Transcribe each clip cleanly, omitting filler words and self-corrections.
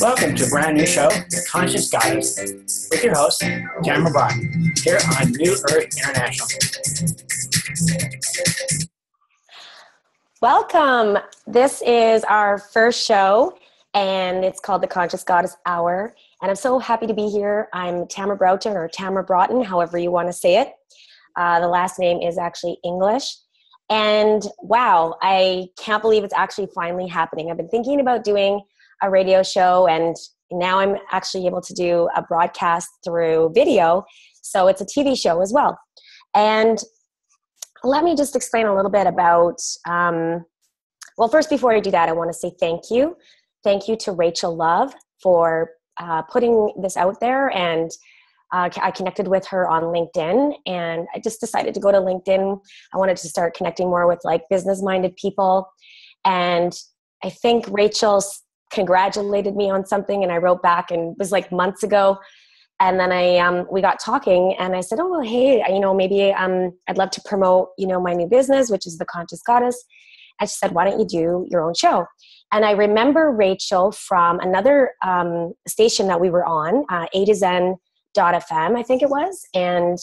Welcome to a brand new show, The Conscious Goddess, with your host, Tammra Boughton, here on New Earth International. Welcome. This is our first show, and it's called The Conscious Goddess Hour. And I'm so happy to be here. I'm Tammra Boughton, or Tammra Broughton, however you want to say it. The last name is actually English. And wow, I can't believe it's actually finally happening. I've been thinking about doing a radio show, and now I'm actually able to do a broadcast through video. So it's a TV show as well. And let me just explain a little bit about, well, first, before I do that, I want to say thank you. Thank you to Rachel Love for putting this out there. And I connected with her on LinkedIn, and I just decided to go to LinkedIn. I wanted to start connecting more with like business-minded people. And I think Rachel congratulated me on something, and I wrote back, and it was like months ago. And then we got talking, and I said, oh, well, hey, maybe I'd love to promote, my new business, which is The Conscious Goddess. And she said, why don't you do your own show? And I remember Rachel from another station that we were on, A to Zen .fm, I think it was. And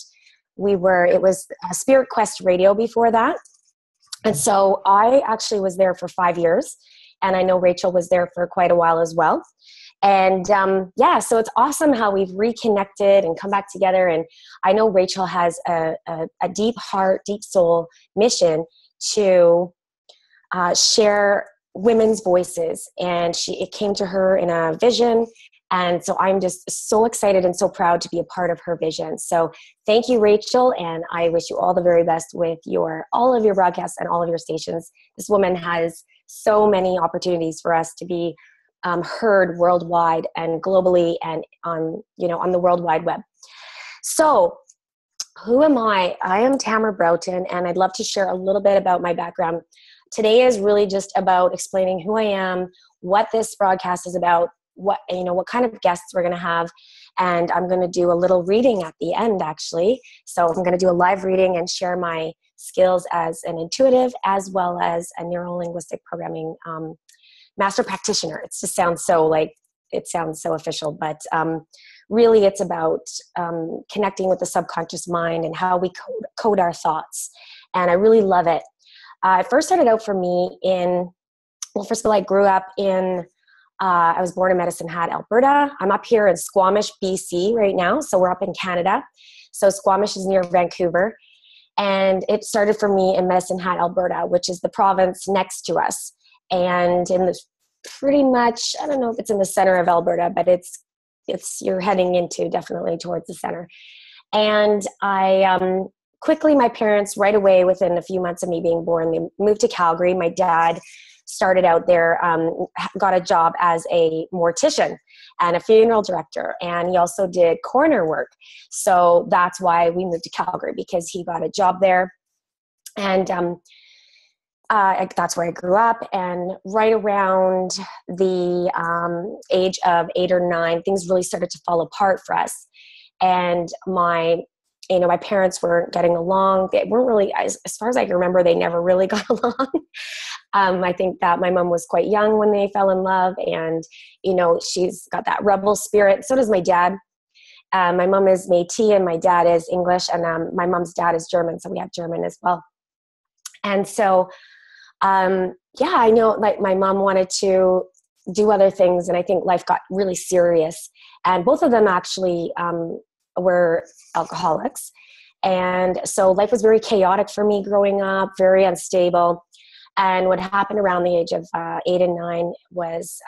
it was Spirit Quest Radio before that. And so I actually was there for 5 years. And I know Rachel was there for quite a while as well. And so it's awesome how we've reconnected and come back together. And I know Rachel has a deep heart, deep soul mission to share women's voices. And it came to her in a vision. And so I'm just so excited and so proud to be a part of her vision. So thank you, Rachel. And I wish you all the very best with all of your broadcasts and all of your stations. This woman has so many opportunities for us to be heard worldwide and globally and on the World Wide Web. So who am I? I am Tammra Boughton, and I'd love to share a little bit about my background. Today is really just about explaining who I am, what this broadcast is about, what kind of guests we're going to have. And I'm going to do a little reading at the end, actually. So I'm going to do a live reading and share my skills as an intuitive as well as a neuro-linguistic programming master practitioner. It just sounds so official, but really it's about connecting with the subconscious mind and how we code our thoughts. And I really love it. It first started out for me first of all, I grew up I was born in Medicine Hat, Alberta. I'm up here in Squamish, BC right now. So we're up in Canada. So Squamish is near Vancouver. And it started for me in Medicine Hat, Alberta, which is the province next to us. And pretty much, I don't know if it's in the center of Alberta, but you're heading into definitely towards the center. And I quickly, my parents right away, within a few months of me being born, they moved to Calgary. My dad started out there, got a job as a mortician and a funeral director. And he also did coroner work. So that's why we moved to Calgary, because he got a job there. And that's where I grew up. And right around the age of 8 or 9, things really started to fall apart for us. And my parents weren't getting along. They weren't really, as far as I can remember, they never really got along. I think that my mom was quite young when they fell in love, and, she's got that rebel spirit. So does my dad. My mom is Métis and my dad is English, and my mom's dad is German. So we have German as well. And so, I know like my mom wanted to do other things, and I think life got really serious, and both of them actually, were alcoholics. And so life was very chaotic for me growing up, very unstable. And what happened around the age of 8 and 9 was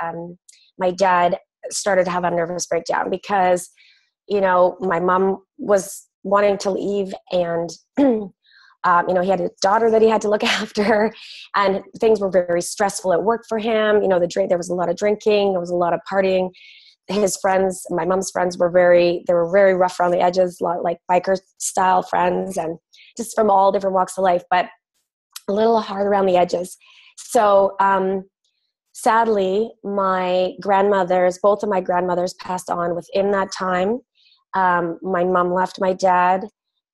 my dad started to have a nervous breakdown because, my mom was wanting to leave, and, he had a daughter that he had to look after, and things were very stressful at work for him. There was a lot of drinking, there was a lot of partying. His friends, my mom's friends, were very rough around the edges, a lot like biker style friends, and just from all different walks of life, but a little hard around the edges. So sadly, both of my grandmothers passed on within that time. My mom left my dad,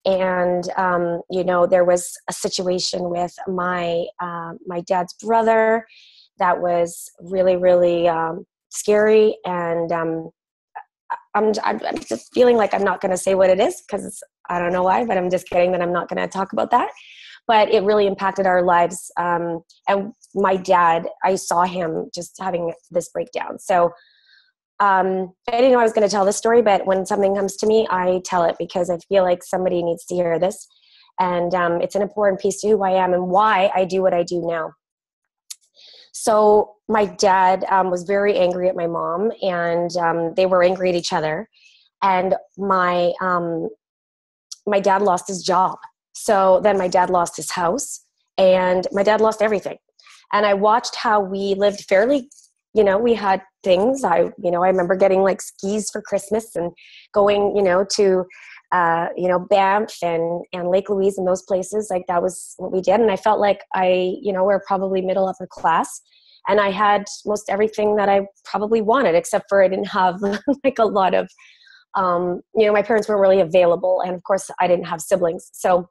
and there was a situation with my dad's brother that was really, really scary. And I'm just feeling like I'm not going to say what it is because I don't know why, but I'm just kidding that I'm not going to talk about that. But it really impacted our lives. And my dad, I saw him just having this breakdown. So I didn't know I was going to tell this story, but when something comes to me, I tell it because I feel like somebody needs to hear this. And it's an important piece to who I am and why I do what I do now. So my dad was very angry at my mom, and they were angry at each other. And my dad lost his job. So then my dad lost his house, and my dad lost everything. And I watched how we lived fairly, we had things. I remember getting like skis for Christmas and going, to, Banff and Lake Louise and those places. Like that was what we did. And I felt like we're probably middle upper class. And I had most everything that I probably wanted, except for I didn't have like a lot of, my parents weren't really available. And of course I didn't have siblings. So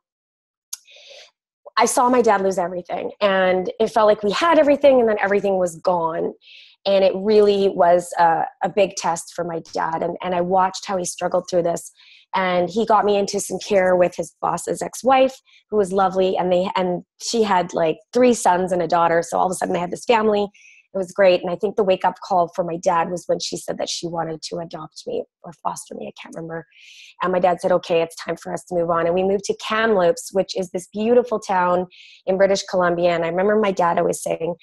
I saw my dad lose everything, and it felt like we had everything and then everything was gone. And it really was a big test for my dad. And I watched how he struggled through this. And he got me into some care with his boss's ex-wife, who was lovely. And she had like 3 sons and a daughter. So all of a sudden they had this family. It was great. And I think the wake-up call for my dad was when she said that she wanted to adopt me or foster me. I can't remember. And my dad said, okay, it's time for us to move on. And we moved to Kamloops, which is this beautiful town in British Columbia. And I remember my dad always saying,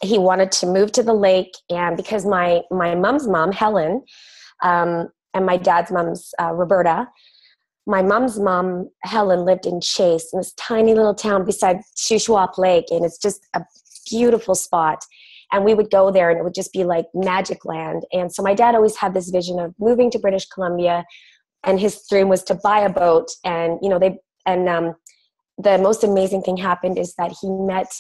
he wanted to move to the lake. And because my mom's mom, Helen, and my dad's mom's Roberta, my mom's mom, Helen, lived in Chase, in this tiny little town beside Shuswap Lake. And it's just a beautiful spot. And we would go there and it would just be like magic land. And so my dad always had this vision of moving to British Columbia, and his dream was to buy a boat. And, the most amazing thing happened is that he met,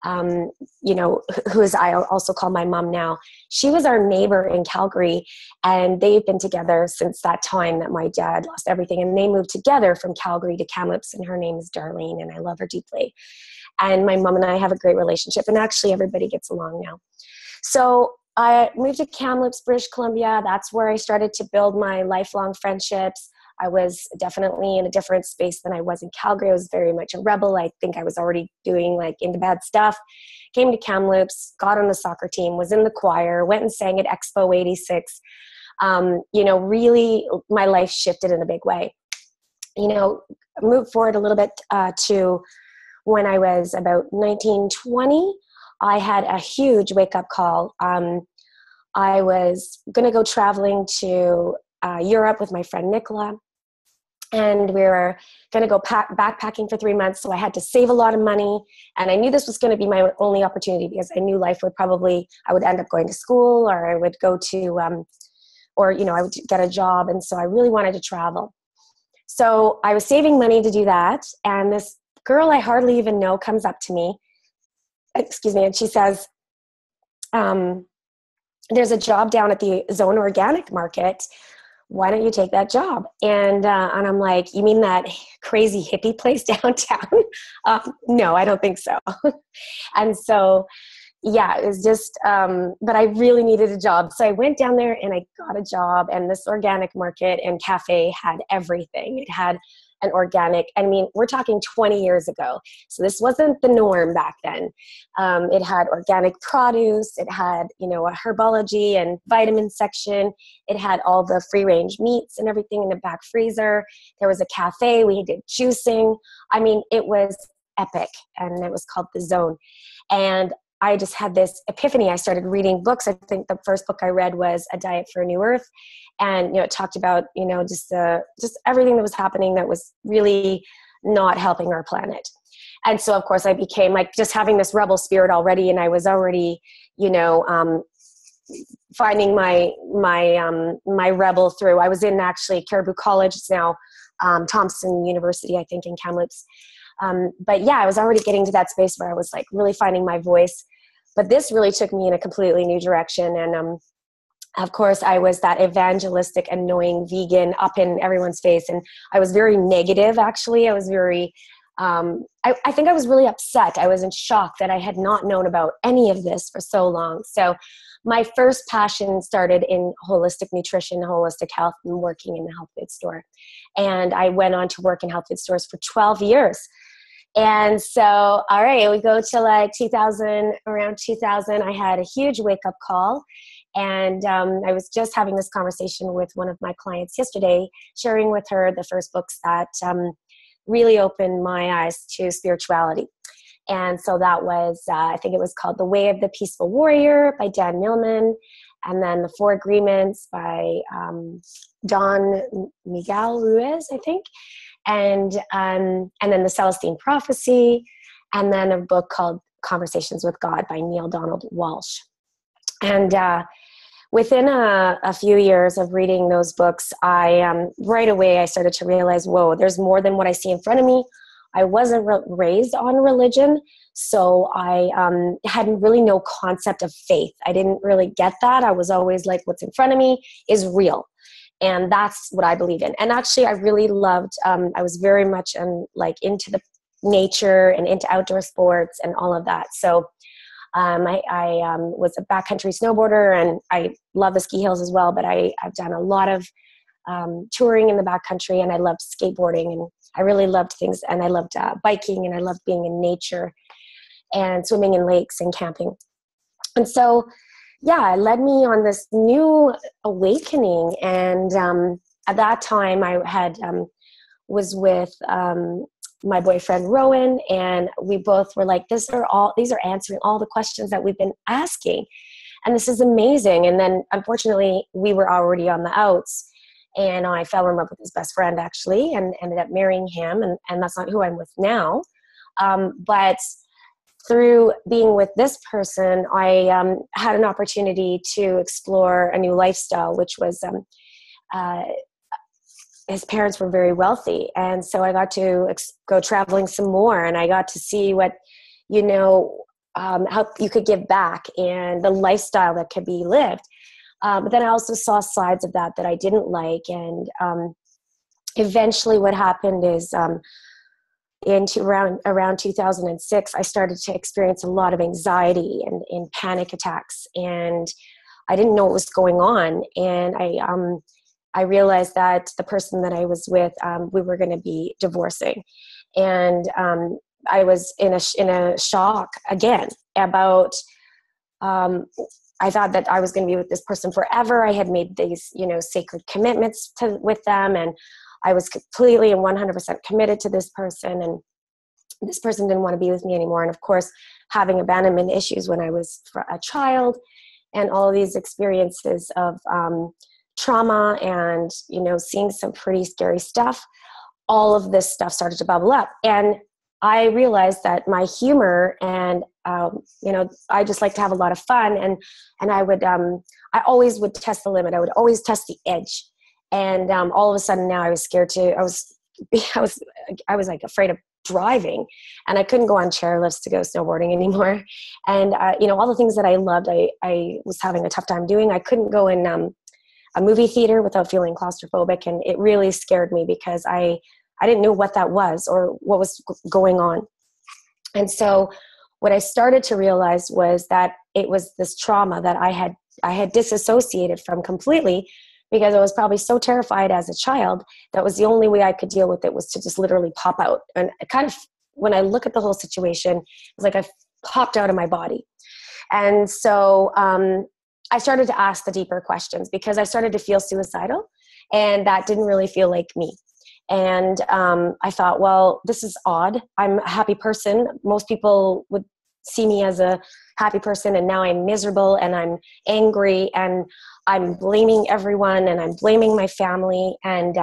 who is I also call my mom now. She was our neighbor in Calgary, and they've been together since that time that my dad lost everything. And they moved together from Calgary to Kamloops, and her name is Darlene, and I love her deeply. And my mom and I have a great relationship, and actually everybody gets along now. So I moved to Kamloops, British Columbia. That's where I started to build my lifelong friendships. I was definitely in a different space than I was in Calgary. I was very much a rebel. I think I was already doing like into bad stuff. Came to Kamloops, got on the soccer team, was in the choir, went and sang at Expo 86. Really my life shifted in a big way. Moved forward a little bit to when I was about 19, 20, I had a huge wake-up call. I was going to go traveling to Europe with my friend Nicola, and we were going to go backpacking for 3 months. So I had to save a lot of money, and I knew this was going to be my only opportunity because I knew life would I would end up going to school, or I would go to, I would get a job. And so I really wanted to travel. So I was saving money to do that. And this girl I hardly even know comes up to me, and she says, there's a job down at the Zone Organic Market. Why don't you take that job? And I'm like, you mean that crazy hippie place downtown? No, I don't think so. And so, yeah, it was just, but I really needed a job. So I went down there and I got a job, and this organic market and cafe had everything. It had an organic, we're talking 20 years ago. So this wasn't the norm back then. It had organic produce. It had, a herbology and vitamin section. It had all the free range meats and everything in the back freezer. There was a cafe. We did juicing. It was epic, and it was called The Zone. And I just had this epiphany. I started reading books. I think the first book I read was A Diet for a New Earth. And, it talked about, just everything that was happening that was really not helping our planet. And so, of course, I became like just having this rebel spirit already. And I was already, finding my rebel through. I was in actually Caribou College. It's now Thompson University, I think, in Kamloops. But yeah, I was already getting to that space where I was like really finding my voice. But this really took me in a completely new direction. And of course, I was that evangelistic, annoying vegan up in everyone's face. And I was very negative, actually. I was very I think I was really upset. I was in shock that I had not known about any of this for so long. So my first passion started in holistic nutrition, holistic health, and working in the health food store. And I went on to work in health food stores for 12 years. And so, all right, we go to like 2000, around 2000, I had a huge wake-up call. And I was just having this conversation with one of my clients yesterday, sharing with her the first books that really opened my eyes to spirituality. And so that was, I think it was called The Way of the Peaceful Warrior by Dan Millman, and then The Four Agreements by Don Miguel Ruiz, I think, and then The Celestine Prophecy, and then a book called Conversations with God by Neil Donald Walsh. And within a few years of reading those books, right away I started to realize, whoa, there's more than what I see in front of me. I wasn't raised on religion, so I had really no concept of faith. I didn't really get that. I was always like, what's in front of me is real. And that's what I believe in. And actually, I really loved, I was very much into the nature and into outdoor sports and all of that. So I was a backcountry snowboarder, and I love the ski hills as well, but I've done a lot of touring in the backcountry, and I loved skateboarding, and I really loved things, and I loved biking, and I loved being in nature and swimming in lakes and camping. And so, yeah, it led me on this new awakening. And at that time I had was with my boyfriend Rowan, and we both were like, these are answering all the questions that we've been asking, and this is amazing. And then unfortunately we were already on the outs, and I fell in love with his best friend actually, and ended up marrying him, and that's not who I'm with now. But through being with this person, I had an opportunity to explore a new lifestyle, which was his parents were very wealthy. And so I got to go traveling some more, and I got to see what, how you could give back and the lifestyle that could be lived. But then I also saw sides of that I didn't like. And eventually what happened is around 2006, I started to experience a lot of anxiety and panic attacks. And I didn't know what was going on. And I realized that the person that I was with, we were going to be divorcing. And I was in a shock again about, I thought that I was going to be with this person forever. I had made these, sacred commitments with them, and I was completely and 100% committed to this person, and this person didn't want to be with me anymore. And of course, having abandonment issues when I was a child, and all of these experiences of trauma and, seeing some pretty scary stuff, all of this stuff started to bubble up. And I realized that my humor and, I just like to have a lot of fun. And I would, I always would test the limit. I would always test the edge. And all of a sudden now I was scared I was like afraid of driving, and I couldn't go on chairlifts to go snowboarding anymore. And, all the things that I loved, I was having a tough time doing. I couldn't go in a movie theater without feeling claustrophobic. And it really scared me because I didn't know what that was or what was going on. And so what I started to realize was that it was this trauma that I had disassociated from completely, because I was probably so terrified as a child that was the only way I could deal with it was to just literally pop out. And it kind of, when I look at the whole situation, it's like I popped out of my body. And so I started to ask the deeper questions, because I started to feel suicidal, and that didn't really feel like me. And I thought, well, this is odd. I'm a happy person. Most people would see me as a happy person, and now I'm miserable and I'm angry and I'm blaming everyone and I'm blaming my family. And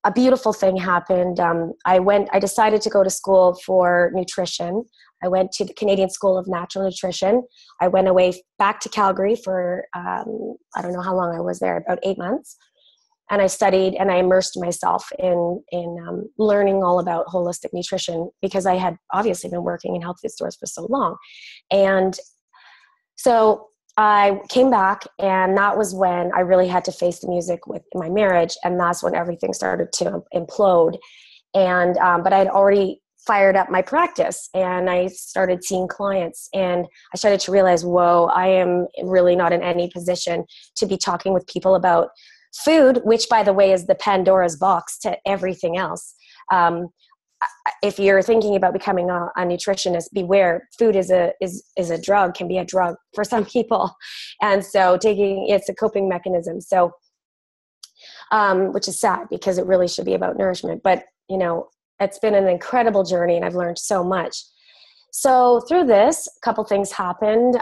a beautiful thing happened. I decided to go to school for nutrition. I went to the Canadian School of Natural Nutrition. I went away back to Calgary for, I don't know how long I was there, about 8 months. And I studied and I immersed myself in learning all about holistic nutrition, because I had obviously been working in health food stores for so long. And so I came back, and that was when I really had to face the music with my marriage. And that's when everything started to implode. And but I had already fired up my practice, and I started seeing clients, and I started to realize, whoa, I am really not in any position to be talking with people about food, which, by the way, is the Pandora's box to everything else. If you're thinking about becoming a nutritionist, beware. Food is a drug, can be a drug for some people, and so it's a coping mechanism. So, which is sad because it really should be about nourishment, but it's been an incredible journey, and I've learned so much. So through this, a couple things happened.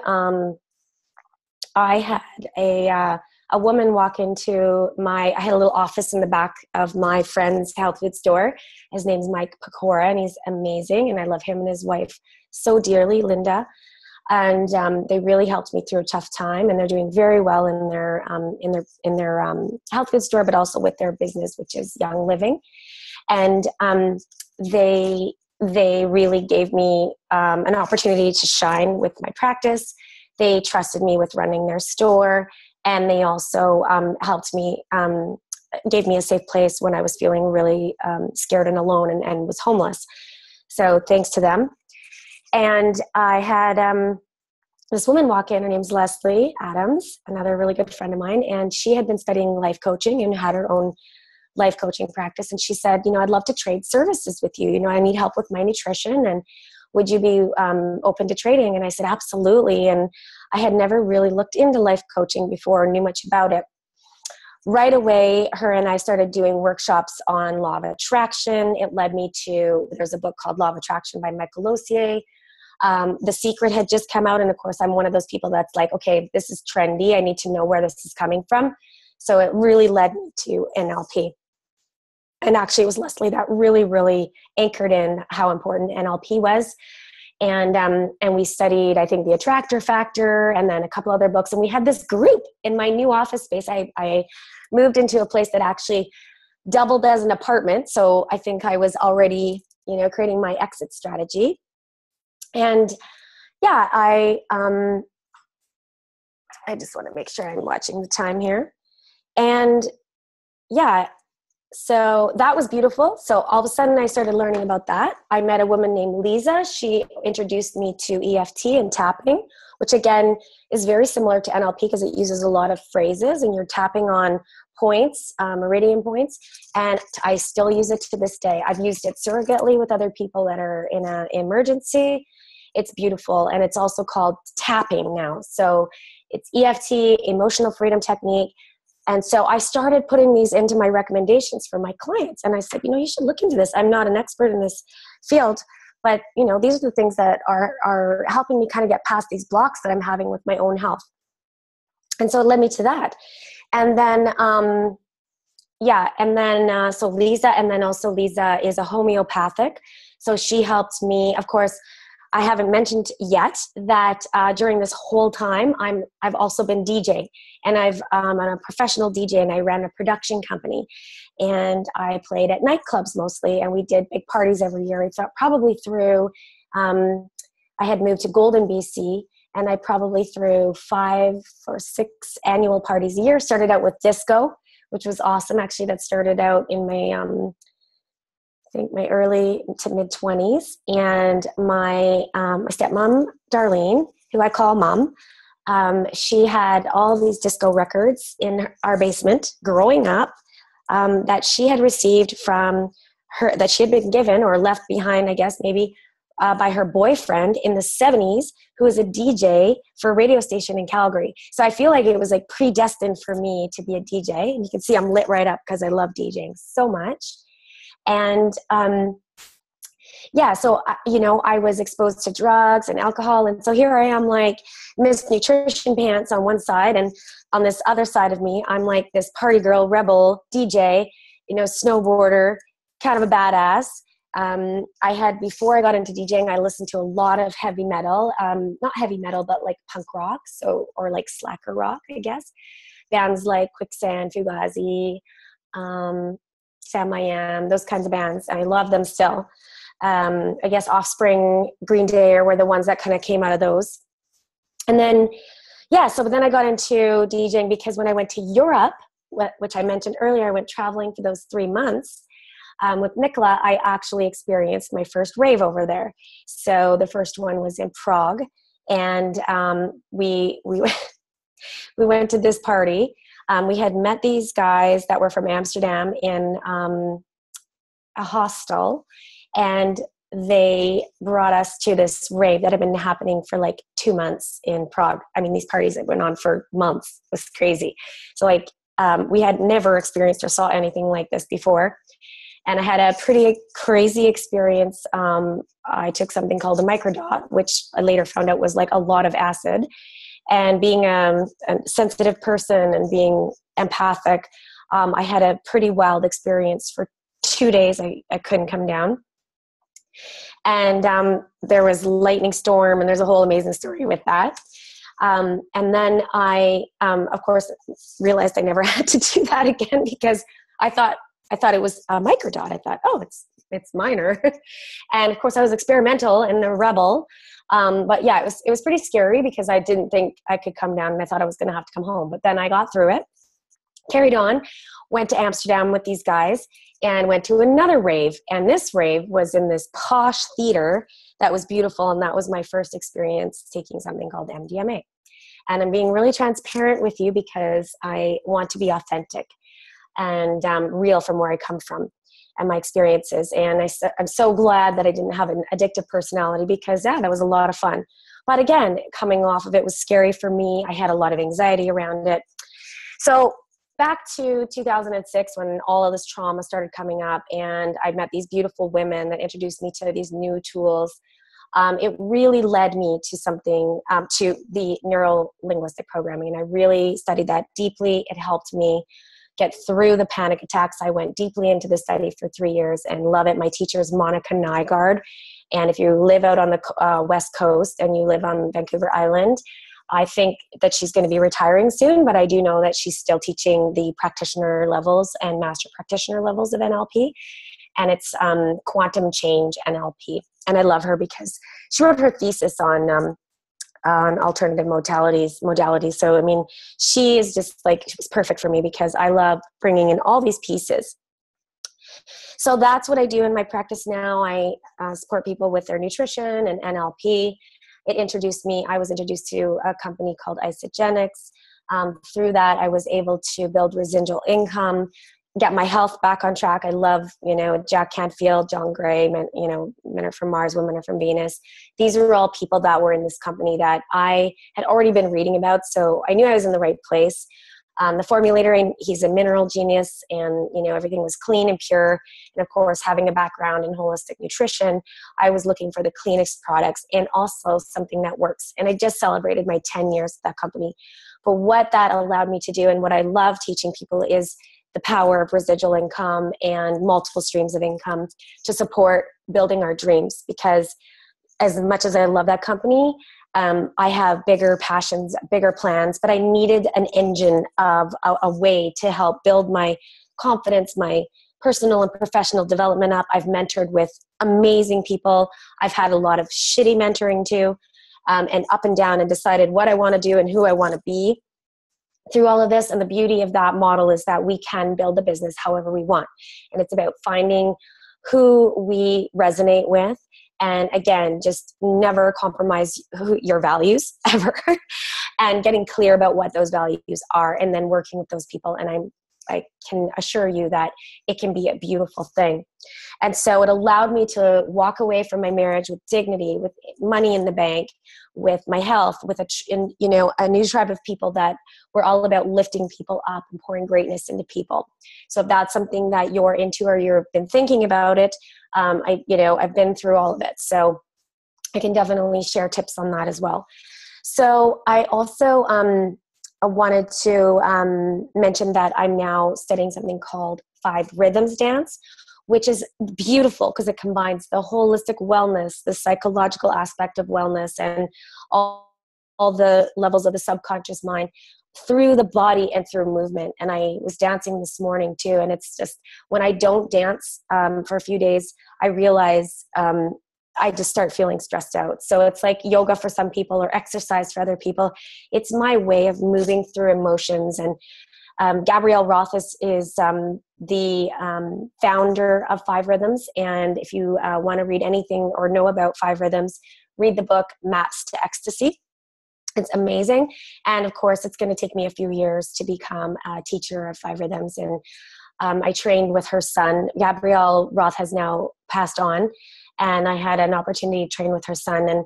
I had a woman walk into I had a little office in the back of my friend's health food store. His name's Mike Pecora, and he's amazing, and I love him and his wife so dearly, Linda. And they really helped me through a tough time, and they're doing very well in their health food store, but also with their business, which is Young Living. And they really gave me an opportunity to shine with my practice. They trusted me with running their store, and they also helped me, gave me a safe place when I was feeling really scared and alone and was homeless. So thanks to them. And I had this woman walk in. Her name's Leslie Adams, another really good friend of mine, and she had been studying life coaching and had her own life coaching practice. And she said, I'd love to trade services with you. I need help with my nutrition, and would you be open to trading? And I said, absolutely. And I had never really looked into life coaching before or knew much about it. Right away, her and I started doing workshops on law of attraction. It led me to, there's a book called Law of Attraction by Michael Losier. The Secret had just come out. And of course, I'm one of those people that's like, okay, this is trendy. I need to know where this is coming from. So it really led me to NLP. And actually, it was Leslie that really, really anchored in how important NLP was. And we studied, I think, the Attractor Factor and then a couple other books. And we had this group in my new office space. I moved into a place that actually doubled as an apartment. So I think I was already, creating my exit strategy. And yeah, I just want to make sure I'm watching the time here. And yeah, so that was beautiful. So all of a sudden I started learning about that. I met a woman named Lisa. She introduced me to EFT and tapping, which again is very similar to NLP because it uses a lot of phrases and you're tapping on points, meridian points. And I still use it to this day. I've used it surrogately with other people that are in an emergency. It's beautiful. And it's also called tapping now. So it's EFT, emotional freedom technique. And so I started putting these into my recommendations for my clients. And I said, you should look into this. I'm not an expert in this field, but these are the things that are helping me kind of get past these blocks that I'm having with my own health. And so it led me to that. And then, so Lisa, and then also Lisa is a homeopathic. So she helped me, of course. I haven't mentioned yet that during this whole time, I've also been DJing, and I'm a professional DJ, and I ran a production company, and I played at nightclubs mostly, and we did big parties every year. I thought probably through, I had moved to Golden, BC, and I probably threw 5 or 6 annual parties a year. Started out with disco, which was awesome. Actually, that started out in my my early to mid 20s, and my stepmom, Darlene, who I call mom, she had all these disco records in our basement growing up that she had received from her, that she had been given or left behind, I guess, maybe by her boyfriend in the 70s, who was a DJ for a radio station in Calgary. So I feel like it was like predestined for me to be a DJ. And you can see I'm lit right up because I love DJing so much. And, so, I was exposed to drugs and alcohol. And so here I am, like Miss Nutrition Pants on one side. And on this other side of me, I'm like this party girl, rebel, DJ, snowboarder, kind of a badass. Before I got into DJing, I listened to a lot of heavy metal, not heavy metal, but like punk rock. Or like slacker rock, I guess. Bands like Quicksand, Fugazi, Sam I Am, those kinds of bands. I love them still. I guess Offspring, Green Day were the ones that kind of came out of those. And then, but then I got into DJing because when I went to Europe, which I mentioned earlier, I went traveling for those 3 months. with Nicola, I actually experienced my first rave over there. So the first one was in Prague, and we we went to this party. We had met these guys that were from Amsterdam in a hostel, and they brought us to this rave that had been happening for like 2 months in Prague. I mean, these parties that went on for months. It was crazy. So like, we had never experienced or saw anything like this before. And I had a pretty crazy experience. I took something called a microdot, which I later found out was like a lot of acid. And being a sensitive person and being empathic, I had a pretty wild experience for 2 days. I couldn't come down. And there was lightning storm, and there's a whole amazing story with that. And then I, of course, realized I never had to do that again, because I thought it was a microdot. I thought, oh, it's minor. And of course I was experimental and a rebel. But yeah, it was pretty scary, because I didn't think I could come down, and I thought I was going to have to come home. But then I got through it, carried on, went to Amsterdam with these guys, and went to another rave. And this rave was in this posh theater that was beautiful. And that was my first experience taking something called MDMA. And I'm being really transparent with you because I want to be authentic and real from where I come from and my experiences. And I'm so glad that I didn't have an addictive personality, because yeah, that was a lot of fun. But again, coming off of it was scary for me. I had a lot of anxiety around it. So back to 2006, when all of this trauma started coming up, and I met these beautiful women that introduced me to these new tools. It really led me to something, to the neuro-linguistic programming. And I really studied that deeply. It helped me get through the panic attacks. I went deeply into the study for 3 years and love it. My teacher is Monica Nygaard. And if you live out on the West Coast and you live on Vancouver Island, I think that she's going to be retiring soon, but I do know that she's still teaching the practitioner levels and master practitioner levels of NLP. And it's quantum change NLP. And I love her because she wrote her thesis on alternative modalities. So, I mean, she is just like, she's perfect for me, because I love bringing in all these pieces. So that's what I do in my practice now. I support people with their nutrition and NLP. I was introduced to a company called Isogenics. Through that, I was able to build residual income, get my health back on track. I love, Jack Canfield, John Gray, men are from Mars, women are from Venus. These are all people that were in this company that I had already been reading about. So I knew I was in the right place. The formulator, he's a mineral genius, and, everything was clean and pure. And of course, having a background in holistic nutrition, I was looking for the cleanest products and also something that works. And I just celebrated my 10 years at that company. But what that allowed me to do, and what I love teaching people, is the power of residual income and multiple streams of income to support building our dreams. Because as much as I love that company, I have bigger passions, bigger plans, but I needed an engine of a way to help build my confidence, my personal and professional development up. I've mentored with amazing people. I've had a lot of shitty mentoring too, and up and down, and decided what I want to do and who I want to be through all of this. And the beauty of that model is that we can build a business however we want. And it's about finding who we resonate with. And again, just never compromise your values ever, and getting clear about what those values are, and then working with those people. And I can assure you that it can be a beautiful thing. And so it allowed me to walk away from my marriage with dignity, with money in the bank, with my health, with a new tribe of people that were all about lifting people up and pouring greatness into people. So if that's something that you're into, or you've been thinking about it, I've been through all of it. So I can definitely share tips on that as well. So I also wanted to mention that I'm now studying something called 5 Rhythms Dance, which is beautiful because it combines the holistic wellness, the psychological aspect of wellness, and all the levels of the subconscious mind through the body and through movement. And I was dancing this morning too. And it's just, when I don't dance for a few days, I realize I just start feeling stressed out. So it's like yoga for some people or exercise for other people. It's my way of moving through emotions and Gabrielle Roth is the founder of Five Rhythms. And if you want to read anything or know about Five Rhythms, read the book Maps to Ecstasy. It's amazing. And of course, it's going to take me a few years to become a teacher of Five Rhythms. And I trained with her son. Gabrielle Roth has now passed on. And I had an opportunity to train with her son. And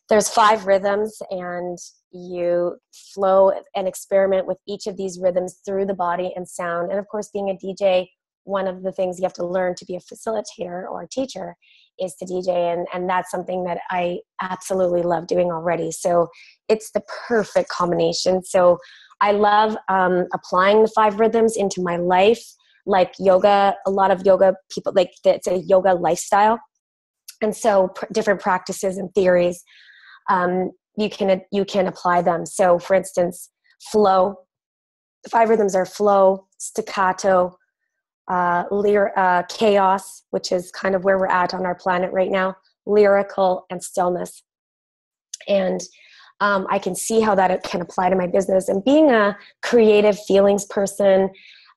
there's 5 rhythms, and you flow and experiment with each of these rhythms through the body and sound. And of course, being a DJ, one of the things you have to learn to be a facilitator or a teacher is to DJ. And that's something that I absolutely love doing already. So it's the perfect combination. So I love applying the 5 rhythms into my life, like yoga. A lot of yoga people, like it's a yoga lifestyle. And so different practices and theories, you can apply them. So for instance, flow, 5 rhythms are flow, staccato, chaos, which is kind of where we're at on our planet right now, lyrical, and stillness. And I can see how that can apply to my business. And being a creative feelings person,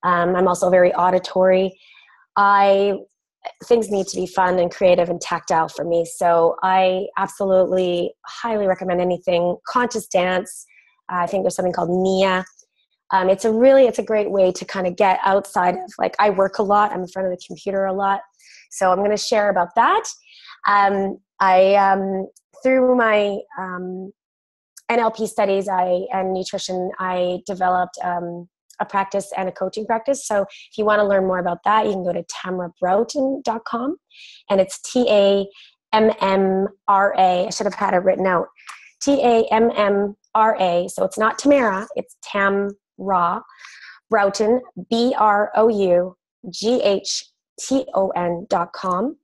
I'm also very auditory. Things need to be fun and creative and tactile for me. So I absolutely highly recommend anything. Conscious dance. I think there's something called Nia. It's a great way to kind of get outside of, like, I work a lot. I'm in front of the computer a lot. So I'm going to share about that. Through my NLP studies and nutrition, I developed a practice and a coaching practice. So if you want to learn more about that, you can go to TammraBoughton.com, and it's TAMMRA. I should have had it written out. TAMMRA. So it's not Tammra, it's Tammra Boughton, BROUGHTON.com.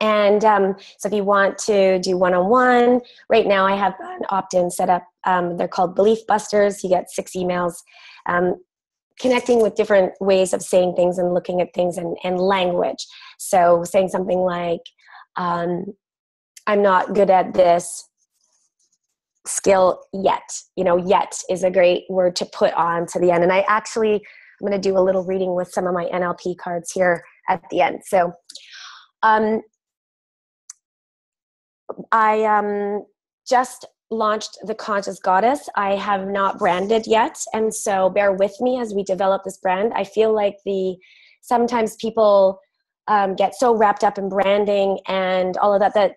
And so if you want to do one-on-one, right now I have an opt-in set up. They're called Belief Busters. You get 6 emails connecting with different ways of saying things and looking at things and language. So saying something like, I'm not good at this skill yet. Yet is a great word to put on to the end. And I'm going to do a little reading with some of my NLP cards here at the end. So I just launched the Conscious Goddess. I have not branded yet, and so bear with me as we develop this brand. I feel like sometimes people get so wrapped up in branding and all of that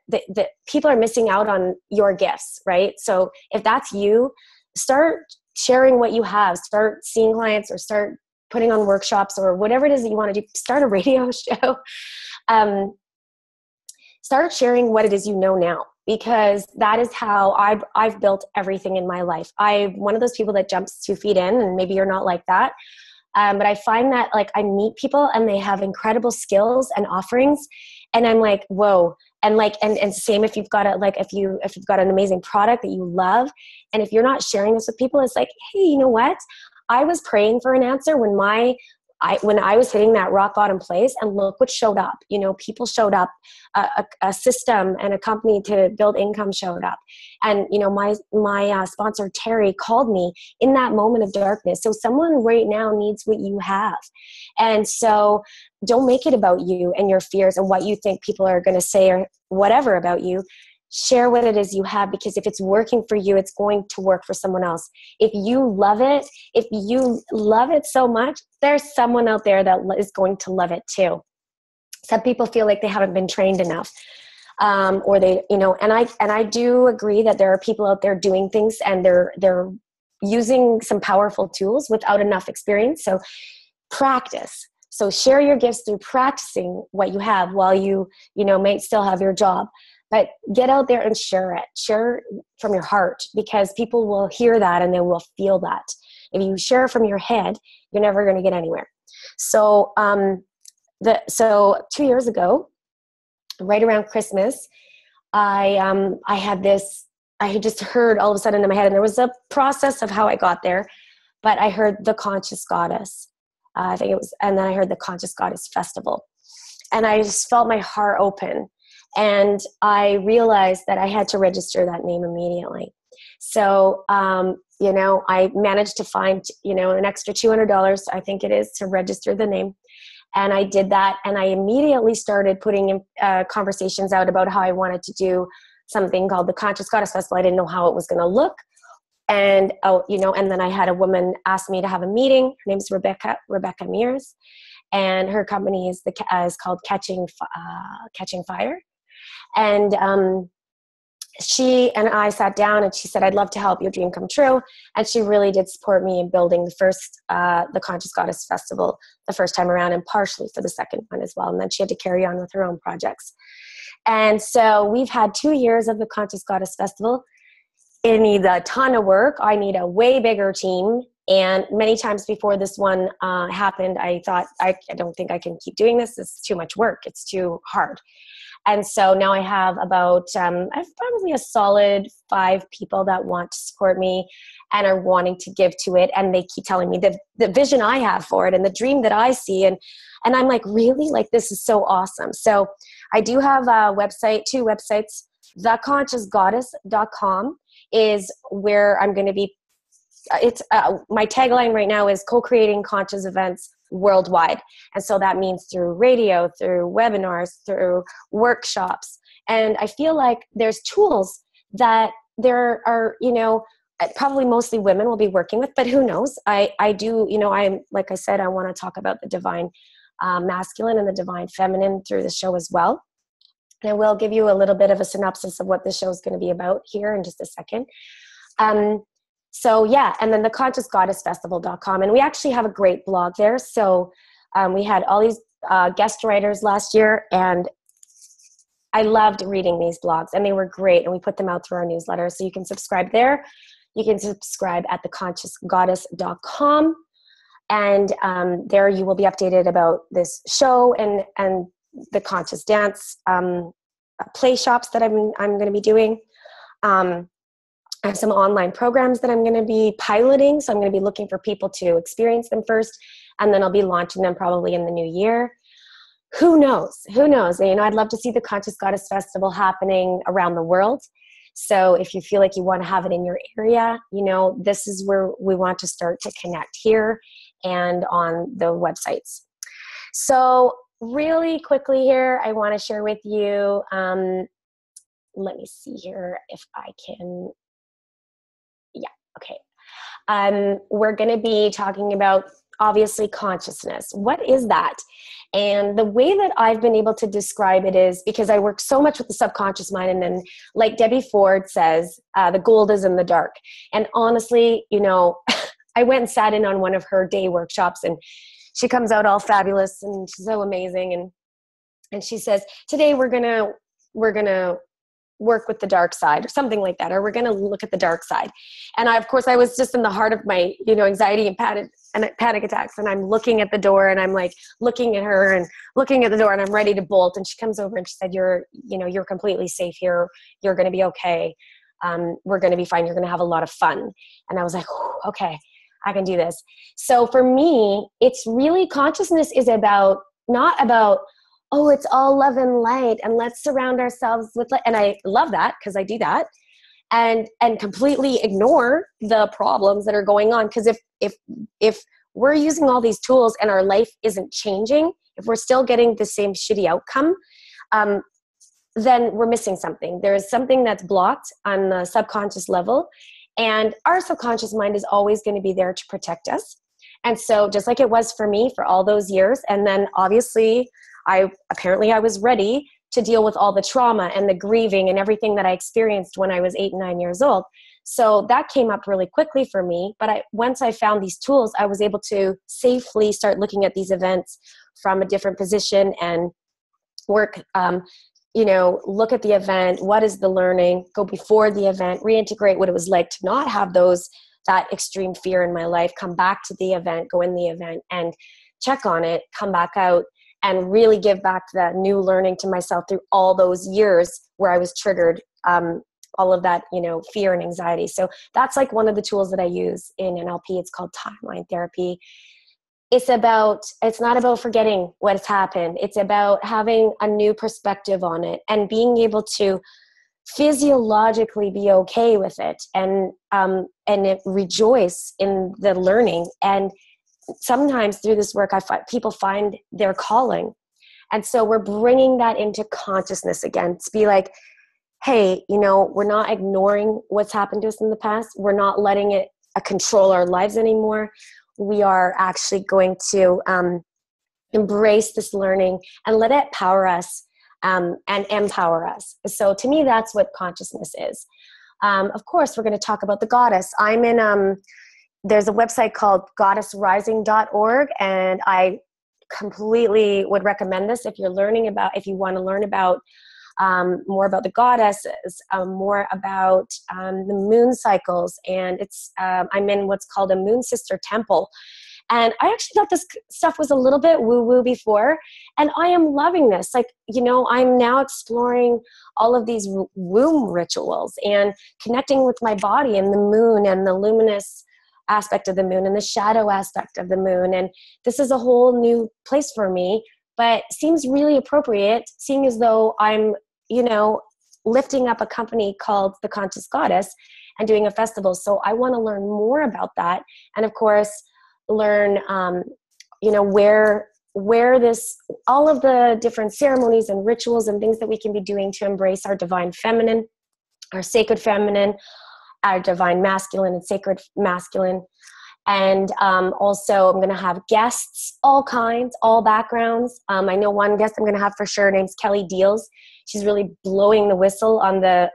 people are missing out on your gifts, right? So if that's you, start sharing what you have. Start seeing clients, or start putting on workshops, or whatever it is that you want to do. Start a radio show. Start sharing what it is you know now, because that is how I've built everything in my life. I'm one of those people that jumps 2 feet in, and maybe you're not like that. But I find that, like, I meet people and they have incredible skills and offerings, and I'm like, whoa. And and same if you've got if you've got an amazing product that you love, and if you're not sharing this with people, it's like, hey, you know what? I was praying for an answer when I was hitting that rock bottom place, and look what showed up. People showed up, a system and a company to build income showed up. And, my sponsor, Terry, called me in that moment of darkness. So someone right now needs what you have. And so don't make it about you and your fears and what you think people are going to say or whatever about you. Share what it is you have, because if it's working for you, it's going to work for someone else. If you love it so much, there's someone out there that is going to love it too. Some people feel like they haven't been trained enough, or they, and I do agree that there are people out there doing things and they're using some powerful tools without enough experience. So practice. So share your gifts through practicing what you have while you may still have your job. But get out there and share it. Share from your heart, because people will hear that and they will feel that. If you share from your head, you're never going to get anywhere. So, 2 years ago, right around Christmas, I had just heard all of a sudden in my head, and there was a process of how I got there, but I heard the Conscious Goddess. I think it was, and then I heard the Conscious Goddess Festival, and I just felt my heart open. And I realized that I had to register that name immediately. So I managed to find, an extra $200, I think it is, to register the name. And I did that. And I immediately started putting in, conversations out about how I wanted to do something called the Conscious Goddess Festival. I didn't know how it was going to look. And, and then I had a woman ask me to have a meeting. Her name's Rebecca Mears. And her company is called Catching Fire. And she and I sat down, and she said, "I'd love to help your dream come true." And she really did support me in building the Conscious Goddess Festival the first time around, and partially for the second one as well. And then she had to carry on with her own projects. And so we've had 2 years of the Conscious Goddess Festival. It needs a ton of work. I need a way bigger team. And many times before this one happened, I thought, I don't think I can keep doing this. It's too much work. It's too hard. And so now I have about, I have probably a solid 5 people that want to support me and are wanting to give to it. And they keep telling me the vision I have for it and the dream that I see. And I'm like, really? Like, this is so awesome. So I do have a website, 2 websites. theconsciousgoddess.com is where I'm going to be. It's my tagline right now is co-creating conscious events worldwide. And so that means through radio, through webinars, through workshops. And I feel like there's tools that there are, probably mostly women will be working with, but who knows? I do, I'm, like I said, I want to talk about the divine masculine and the divine feminine through the show as well. And I will give you a little bit of a synopsis of what the show is going to be about here in just a second. So yeah, and then the consciousgoddessfestival.com. And we actually have a great blog there. So we had all these guest writers last year, and I loved reading these blogs, and they were great. And we put them out through our newsletter. So you can subscribe there. You can subscribe at theconsciousgoddess.com. And there you will be updated about this show and the conscious dance play shops that I'm going to be doing. I have some online programs that I'm going to be piloting. So I'm going to be looking for people to experience them first, and then I'll be launching them probably in the new year. Who knows? Who knows? I'd love to see the Conscious Goddess Festival happening around the world. So if you feel like you want to have it in your area, this is where we want to start to connect, here and on the websites. So really quickly here, I want to share with you, let me see here if I can. Yeah. Okay. We're going to be talking about, obviously, consciousness. What is that? And the way that I've been able to describe it is because I work so much with the subconscious mind. And then, like Debbie Ford says, the gold is in the dark. And honestly, I went and sat in on one of her day workshops, and she comes out all fabulous and she's so amazing. And she says, today we're going to work with the dark side, or something like that, or we're going to look at the dark side. And of course I was just in the heart of my, anxiety and panic attacks. And I'm looking at the door, and I'm like looking at her and looking at the door, and I'm ready to bolt. And she comes over and she said, you're completely safe here. You're going to be okay. We're going to be fine. You're going to have a lot of fun. And I was like, okay, I can do this. So for me, it's really, consciousness is not about, oh, it's all love and light, and let's surround ourselves with light. And I love that, because I do that, and completely ignore the problems that are going on. Because if we're using all these tools and our life isn't changing, if we're still getting the same shitty outcome, then we're missing something. There is something that's blocked on the subconscious level, and our subconscious mind is always going to be there to protect us. And so just like it was for me for all those years, and then obviously I was ready to deal with all the trauma and the grieving and everything that I experienced when I was 8 and 9 years old. So that came up really quickly for me. But once I found these tools, I was able to safely start looking at these events from a different position and work, look at the event. What is the learning? Go before the event, reintegrate what it was like to not have that extreme fear in my life, come back to the event, go in the event and check on it, come back out, and really give back that new learning to myself through all those years where I was triggered, all of that, fear and anxiety. So that's like one of the tools that I use in NLP. It's called timeline therapy. It's not about forgetting what's happened. It's about having a new perspective on it and being able to physiologically be okay with it and rejoice in the learning. And sometimes through this work, people find their calling. And so we're bringing that into consciousness again, to be like, hey, we're not ignoring what's happened to us in the past. We're not letting it control our lives anymore. We are actually going to embrace this learning and let it power us and empower us. So to me, that's what consciousness is. Of course, we're going to talk about the goddess. I'm in, there's a website called goddessrising.org, and I completely would recommend this if you want to learn about more about the goddesses, more about the moon cycles. And I'm in what's called a Moon Sister Temple. And I actually thought this stuff was a little bit woo-woo before, and I am loving this. Like, I'm now exploring all of these womb rituals and connecting with my body and the moon and the luminous aspect of the moon and the shadow aspect of the moon. And this is a whole new place for me, but seems really appropriate, seeing as though I'm, lifting up a company called The Conscious Goddess and doing a festival. So I want to learn more about that. And of course, learn, where this, all of the different ceremonies and rituals and things that we can be doing to embrace our divine feminine, our sacred feminine, our divine masculine and sacred masculine. And also I'm going to have guests, all kinds, all backgrounds. I know one guest I'm going to have for sure. Her name's Kelly Deals. She's really blowing the whistle on the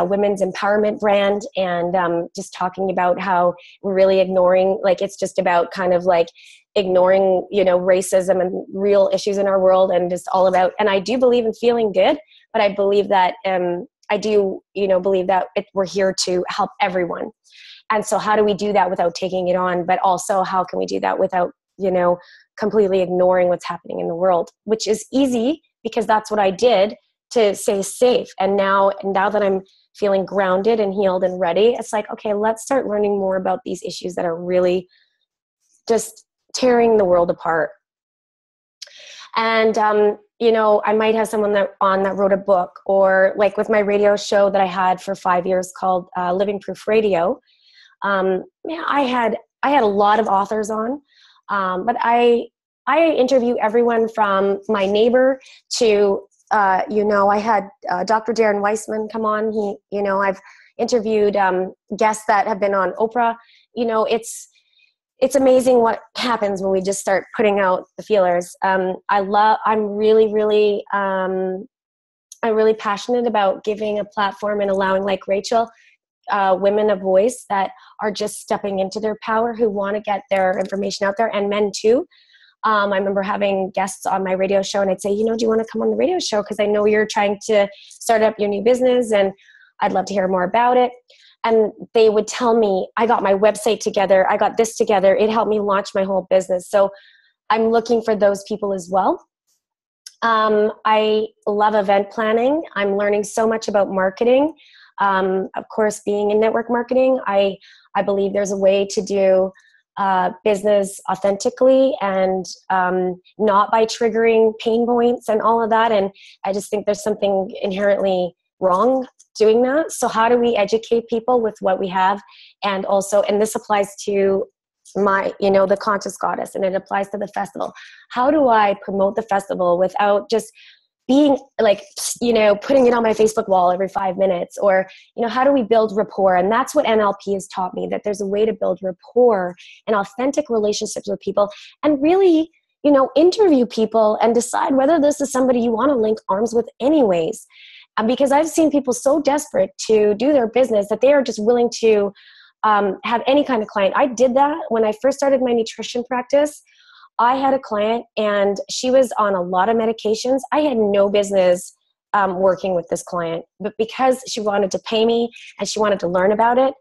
women's empowerment brand, and just talking about how we're really ignoring, like, it's just about kind of like ignoring, racism and real issues in our world, and just all about, and I do believe in feeling good, but I believe that, believe that we're here to help everyone. And so how do we do that without taking it on? But also, how can we do that without, completely ignoring what's happening in the world, which is easy because that's what I did to stay safe. And now that I'm feeling grounded and healed and ready, it's like, okay, let's start learning more about these issues that are really just tearing the world apart. And, I might have someone that wrote a book, or like with my radio show that I had for 5 years called Living Proof Radio. I had a lot of authors on, but I interview everyone from my neighbor to, I had Dr. Darren Weissman come on. I've interviewed guests that have been on Oprah. It's amazing what happens when we just start putting out the feelers. I'm really passionate about giving a platform and allowing, like Rachel, women a voice that are just stepping into their power, who want to get their information out there, and men too. I remember having guests on my radio show, and I'd say, do you want to come on the radio show? Because I know you're trying to start up your new business, and I'd love to hear more about it. And they would tell me, I got my website together, I got this together, it helped me launch my whole business. So I'm looking for those people as well. I love event planning. I'm learning so much about marketing. Of course, being in network marketing, I believe there's a way to do business authentically and not by triggering pain points and all of that. And I just think there's something inherently wrong doing that. So how do we educate people with what we have? And also, and this applies to my, the Conscious Goddess, and it applies to the festival. How do I promote the festival without just being like, putting it on my Facebook wall every 5 minutes? Or, how do we build rapport? And that's what NLP has taught me, that there's a way to build rapport and authentic relationships with people, and really, interview people and decide whether this is somebody you want to link arms with anyways. Because I've seen people so desperate to do their business that they are just willing to have any kind of client. I did that when I first started my nutrition practice. I had a client and she was on a lot of medications. I had no business working with this client, but because she wanted to pay me and she wanted to learn about it,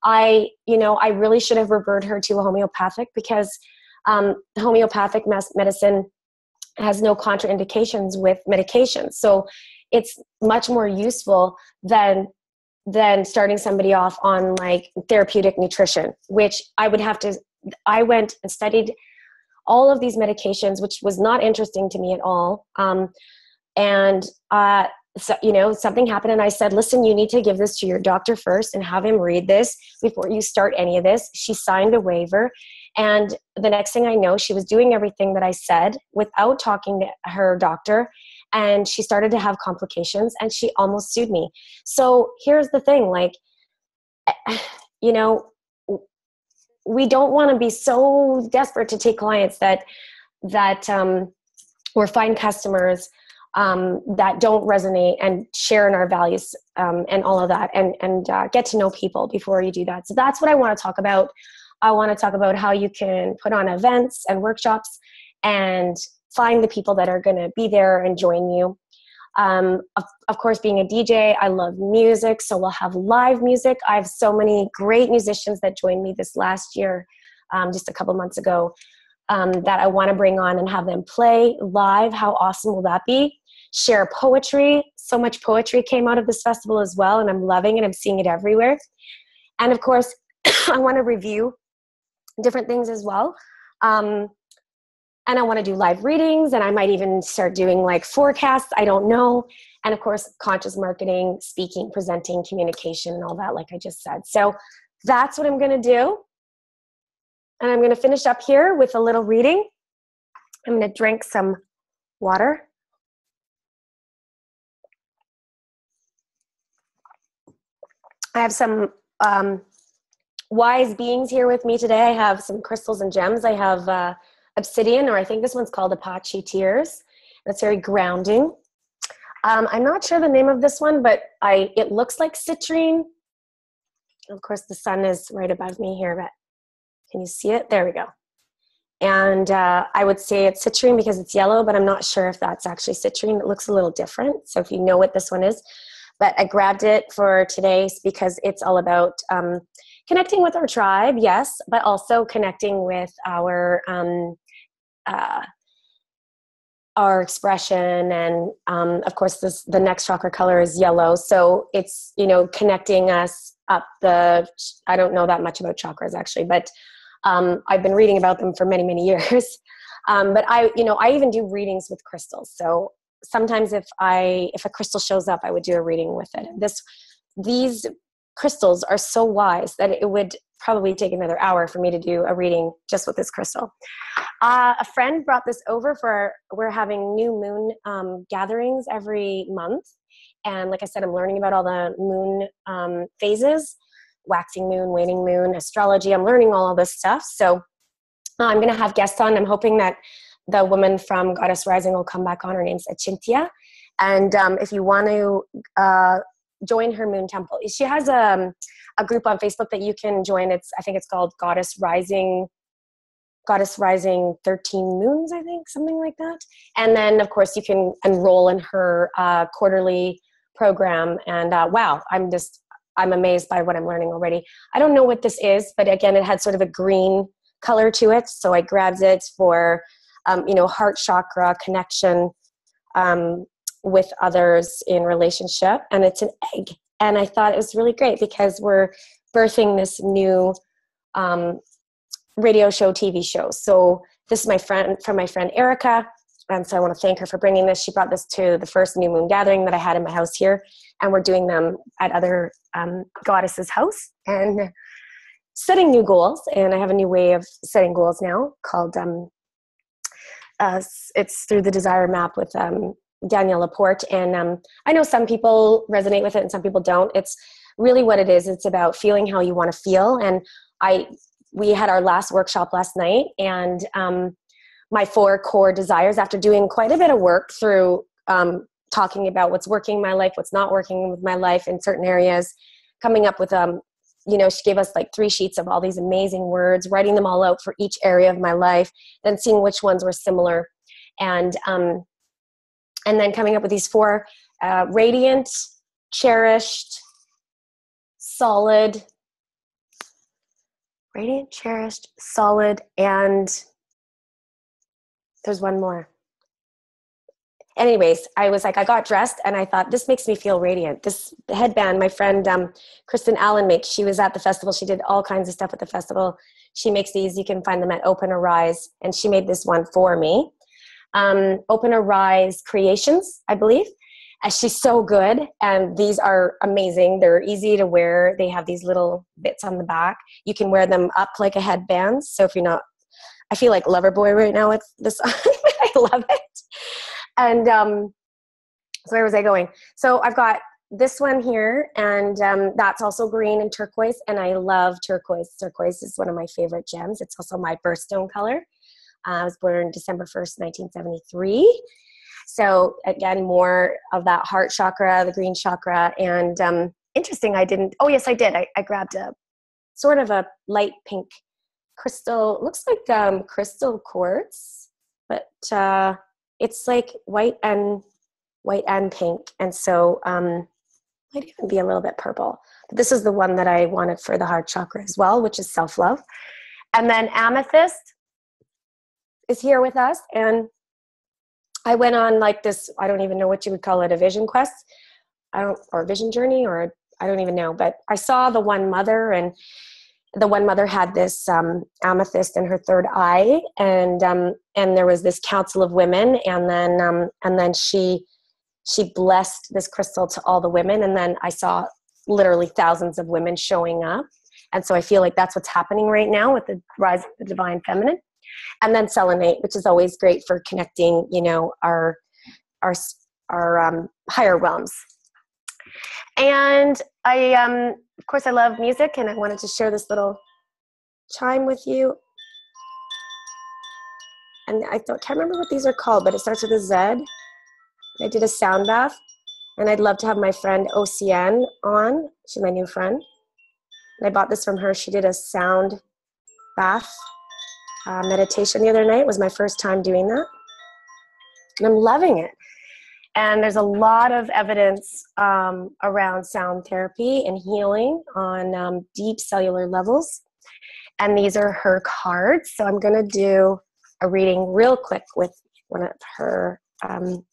I really should have referred her to a homeopathic, because homeopathic medicine has no contraindications with medications. So it's much more useful than starting somebody off on like therapeutic nutrition, which I went and studied all of these medications, which was not interesting to me at all. And so, something happened, and I said, listen, you need to give this to your doctor first and have him read this before you start any of this. She signed a waiver. And the next thing I know, she was doing everything that I said without talking to her doctor. And she started to have complications, and she almost sued me. So here's the thing, like, we don't want to be so desperate to take clients that or find customers that don't resonate and share in our values and all of that, and get to know people before you do that. So that's what I want to talk about. I want to talk about how you can put on events and workshops and find the people that are going to be there and join you. Of course, being a DJ, I love music, so we'll have live music. I have so many great musicians that joined me this last year, just a couple months ago, that I want to bring on and have them play live. How awesome will that be? Share poetry. So much poetry came out of this festival as well, and I'm loving it. I'm seeing it everywhere. And of course, I want to review different things as well. And I want to do live readings, and I might even start doing like forecasts. I don't know. And of course, conscious marketing, speaking, presenting, communication, and all that, like I just said. So that's what I'm going to do. And I'm going to finish up here with a little reading. I'm going to drink some water. I have some wise beings here with me today. I have some crystals and gems. I have obsidian, or I think this one's called Apache Tears. That's very grounding. I'm not sure the name of this one, but it looks like citrine. Of course, the sun is right above me here, but can you see it? There we go. And I would say it's citrine because it's yellow, but I'm not sure if that's actually citrine. It looks a little different. So if you know what this one is, but I grabbed it for today because it's all about connecting with our tribe, yes, but also connecting with our expression. And of course, the next chakra color is yellow. So it's, connecting us up I don't know that much about chakras actually, but I've been reading about them for many, many years. But I even do readings with crystals. So sometimes if a crystal shows up, I would do a reading with it. These crystals are so wise that it would probably take another hour for me to do a reading just with this crystal. A friend brought this over we're having new moon gatherings every month. And like I said, I'm learning about all the moon phases, waxing moon, waning moon, astrology. I'm learning all of this stuff. So I'm going to have guests on. I'm hoping that the woman from Goddess Rising will come back on. Her name's Achintya. And if you want to join her moon temple, she has a group on Facebook that you can join. I think it's called Goddess Rising 13 Moons, I think, something like that. And then, of course, you can enroll in her quarterly program. And wow, I'm amazed by what I'm learning already. I don't know what this is, but again, it had sort of a green color to it. So I grabbed it for, heart chakra connection with others in relationship. And it's an egg. And I thought it was really great because we're birthing this new radio show, TV show. So this is from my friend Erica. And so I want to thank her for bringing this. She brought this to the first new moon gathering that I had in my house here. And we're doing them at other goddesses' house and setting new goals. And I have a new way of setting goals now called, it's through the Desire Map with Danielle Laporte. And I know some people resonate with it and some people don't. It's really what it is. It's about feeling how you want to feel. And we had our last workshop last night, and my 4 core desires, after doing quite a bit of work through talking about what's working in my life, what's not working with my life in certain areas, coming up with, she gave us like 3 sheets of all these amazing words, writing them all out for each area of my life, then seeing which ones were similar. And then coming up with these 4, radiant, cherished, solid, and there's one more. Anyways, I was like, I got dressed and I thought, this makes me feel radiant. This headband, my friend Kristen Allen makes, she was at the festival. She did all kinds of stuff at the festival. She makes these. You can find them at Open Arise. And she made this one for me. Open Arise Creations, I believe. And she's so good. And these are amazing. They're easy to wear. They have these little bits on the back. You can wear them up like a headband. So if you're not, I feel like Loverboy right now with this. I love it. And so where was I going? So I've got this one here, and that's also green and turquoise. And I love turquoise. Turquoise is one of my favorite gems. It's also my birthstone color. I was born December 1st, 1973. So again, more of that heart chakra, the green chakra. And interesting, I didn't, oh yes, I did. I grabbed a sort of a light pink crystal, looks like crystal quartz, but it's like white and pink. And so might even be a little bit purple. But this is the one that I wanted for the heart chakra as well, which is self-love. And then amethyst is here with us. And I went on like this, I don't even know what you would call it, a vision quest, or a vision journey, or I don't even know. But I saw the One Mother, and the One Mother had this amethyst in her third eye, and there was this council of women, and then she blessed this crystal to all the women, and then I saw literally thousands of women showing up, and so I feel like that's what's happening right now with the rise of the divine feminine. And then selenite, which is always great for connecting, our higher realms. And I, of course, I love music, and I wanted to share this little chime with you. And I can't remember what these are called, but it starts with a Z. I did a sound bath, and I'd love to have my friend OCN on. She's my new friend. And I bought this from her. She did a sound bath meditation the other night. It was my first time doing that, and I'm loving it. And there's a lot of evidence around sound therapy and healing on deep cellular levels, and these are her cards. So I'm going to do a reading real quick with one of her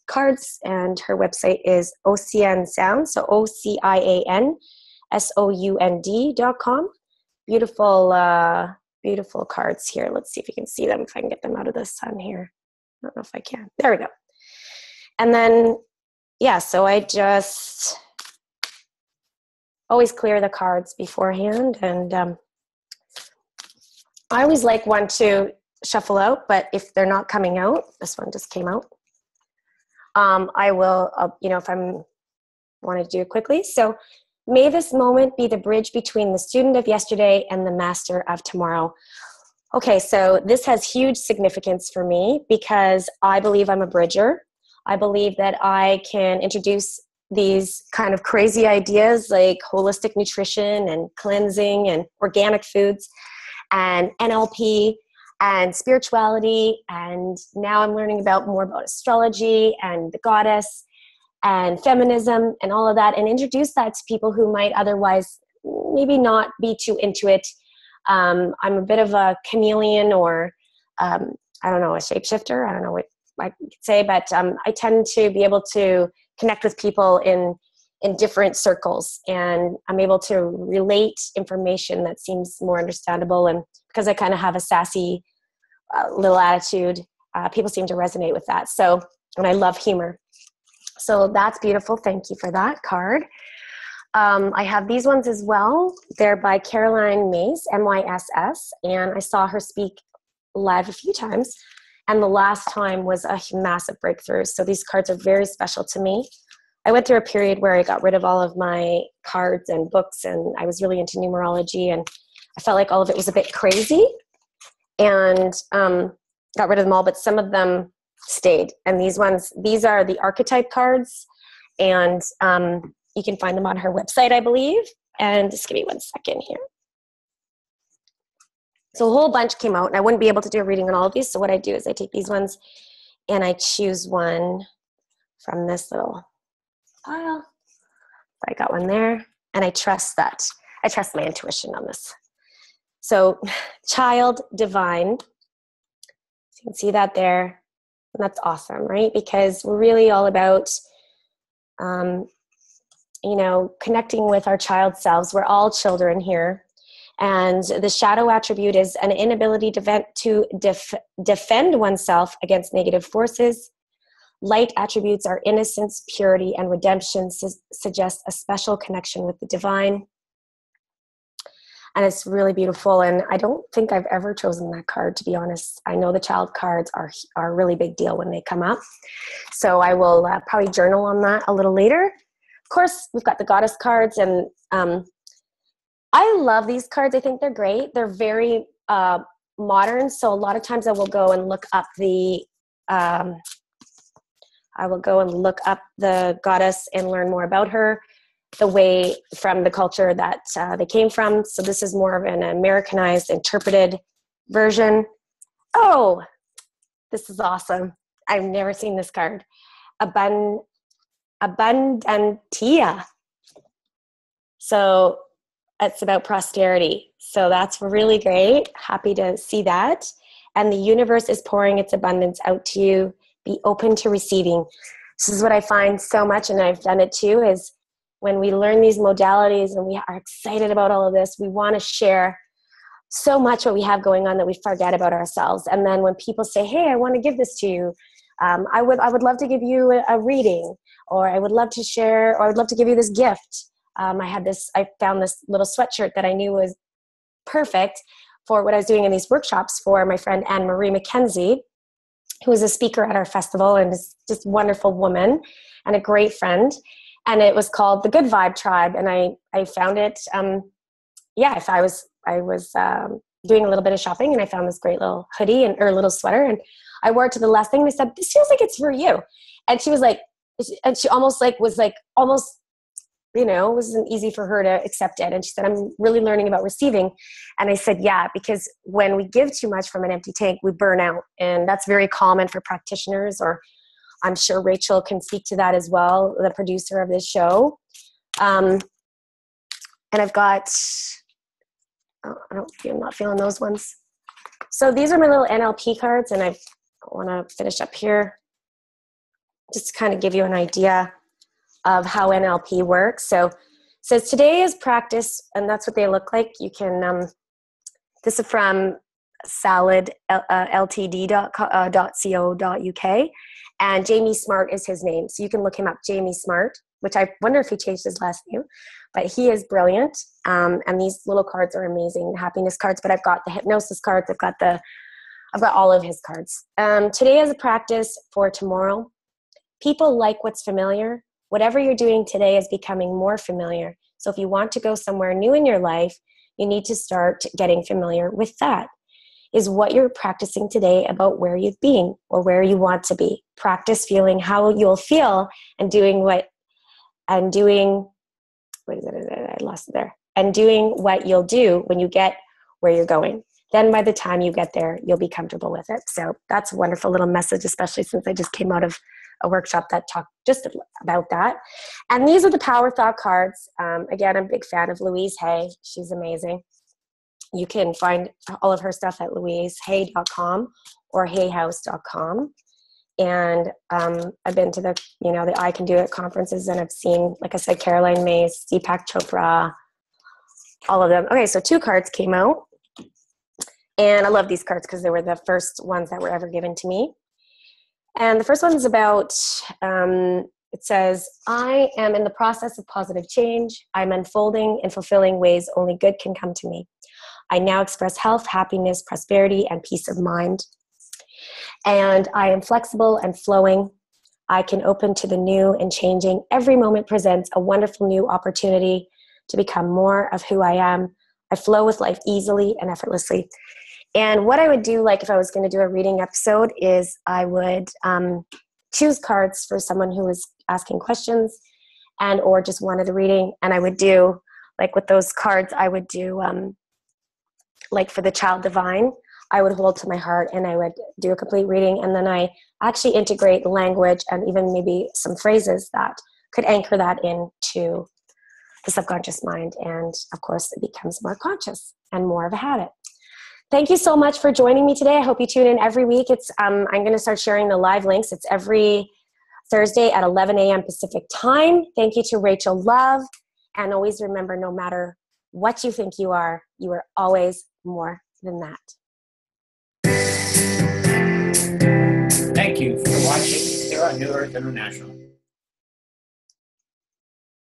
cards, and her website is OCN Sound, so OCIANSOUND.com. Beautiful cards here. Let's see if you can see them, if I can get them out of the sun here. I don't know if I can. There we go. And then, yeah, so I just always clear the cards beforehand. And I always like one to shuffle out, but if they're not coming out, this one just came out. I will, if I'm want to do it quickly. So may this moment be the bridge between the student of yesterday and the master of tomorrow. Okay, so this has huge significance for me because I believe I'm a bridger. I believe that I can introduce these kind of crazy ideas like holistic nutrition and cleansing and organic foods and NLP and spirituality. And now I'm learning more about astrology and the goddess and feminism and all of that, and introduce that to people who might otherwise maybe not be too into it. I'm a bit of a chameleon, or I don't know, a shapeshifter. I don't know what I could say, but I tend to be able to connect with people in different circles, and I'm able to relate information that seems more understandable. And because I kind of have a sassy little attitude, people seem to resonate with that. So, and I love humor. So that's beautiful. Thank you for that card. I have these ones as well. They're by Caroline Myss, M-Y-S-S, and I saw her speak live a few times, and the last time was a massive breakthrough. So these cards are very special to me. I went through a period where I got rid of all of my cards and books, and I was really into numerology, and I felt like all of it was a bit crazy, and got rid of them all, but some of them stayed. And these are the archetype cards, and you can find them on her website, I believe. And just give me 1 second here. So a whole bunch came out, and I wouldn't be able to do a reading on all of these. So what I do is I take these ones and I choose one from this little pile. I got one there, and I trust my intuition on this. So child divine, so you can see that there. And that's awesome, right? Because we're really all about, connecting with our child selves. We're all children here. And the shadow attribute is an inability to defend oneself against negative forces, Light attributes are innocence, purity, and redemption, suggest a special connection with the divine. And it's really beautiful. And I don't think I've ever chosen that card, to be honest. I know the child cards are a really big deal when they come up. So I will probably journal on that a little later. Of course, we've got the goddess cards. And I love these cards. I think they're great. They're very modern. So a lot of times I will go and look up the goddess and learn more about her, the way from the culture that they came from. So this is more of an Americanized, interpreted version. Oh, this is awesome. I've never seen this card. Abundantia. So it's about prosperity. So that's really great. Happy to see that. And the universe is pouring its abundance out to you. Be open to receiving. This is what I find so much, and I've done it too, is when we learn these modalities and we are excited about all of this, we want to share so much what we have going on that we forget about ourselves. And then when people say, hey, I want to give this to you, I would love to give you a reading, or I would love to share, or I would love to give you this gift. I found this little sweatshirt that I knew was perfect for what I was doing in these workshops for my friend Anne-Marie McKenzie, who was a speaker at our festival and is just a wonderful woman and a great friend. And it was called the Good Vibe Tribe. And I found it, if I was doing a little bit of shopping, and I found this great little hoodie or little sweater, and I wore it to the last thing, and I said, this feels like it's for you. And she was like, and she almost it wasn't easy for her to accept it. And she said, I'm really learning about receiving. And I said, yeah, because when we give too much from an empty tank, we burn out. And that's very common for practitioners, or I'm sure Rachel can speak to that as well, the producer of this show. And I've got, I'm not feeling those ones. So these are my little NLP cards, and I want to finish up here just to kind of give you an idea of how NLP works. So it says today is practice, and that's what they look like. You can, this is from saladltd.co.uk, and Jamie Smart is his name. So you can look him up, Jamie Smart, which I wonder if he changed his last name, but he is brilliant. And these little cards are amazing, happiness cards, but I've got the hypnosis cards. I've got all of his cards. Today is a practice for tomorrow. People like what's familiar. Whatever you're doing today is becoming more familiar. So if you want to go somewhere new in your life, you need to start getting familiar with that. Is what you're practicing today about where you've been or where you want to be. Practice feeling how you'll feel and doing what you'll do when you get where you're going. Then by the time you get there, you'll be comfortable with it. So that's a wonderful little message, especially since I just came out of a workshop that talked just about that. And these are the Power Thought cards. Again, I'm a big fan of Louise Hay. She's amazing. You can find all of her stuff at louisehay.com or hayhouse.com. And I've been to the I Can Do It conferences, and I've seen, like I said, Caroline Myss, Deepak Chopra, all of them. Okay, so 2 cards came out. And I love these cards because they were the first ones that were ever given to me. And the first one is about, it says, I am in the process of positive change. I'm unfolding and fulfilling ways only good can come to me. I now express health, happiness, prosperity, and peace of mind. And I am flexible and flowing. I can open to the new and changing. Every moment presents a wonderful new opportunity to become more of who I am. I flow with life easily and effortlessly. And what I would do, like if I was going to do a reading episode, is I would choose cards for someone who was asking questions and or just wanted a reading. And I would do, like with those cards, I would do, like for the child divine, I would hold to my heart and I would do a complete reading. And then I actually integrate language and even maybe some phrases that could anchor that into the subconscious mind. And of course, it becomes more conscious and more of a habit. Thank you so much for joining me today. I hope you tune in every week. I'm going to start sharing the live links. It's every Thursday at 11 a.m. Pacific time. Thank you to Rachel Love. And always remember, no matter what you think you are always more than that. Thank you for watching. There on New Earth International.